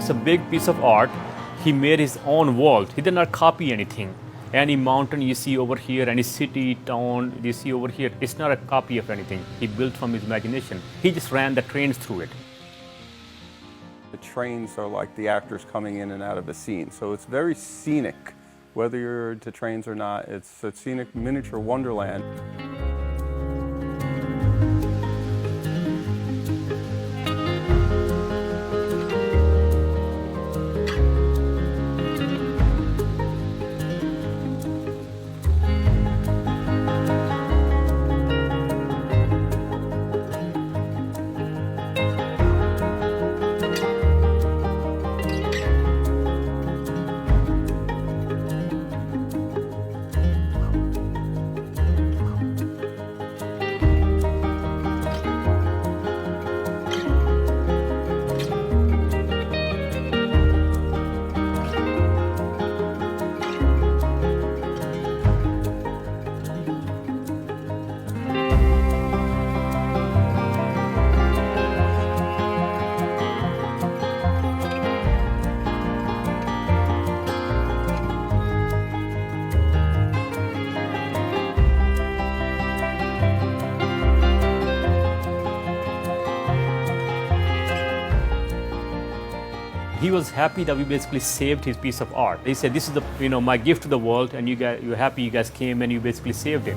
It's a big piece of art. He made his own world. He did not copy anything. Any mountain you see over here, any city, town you see over here, it's not a copy of anything. He built from his imagination. He just ran the trains through it. The trains are like the actors coming in and out of a scene. So it's very scenic. Whether you're into trains or not, it's a scenic miniature wonderland. He was happy that we basically saved his piece of art. He said, "This is my gift to the world, and you're happy you guys came and you basically saved it."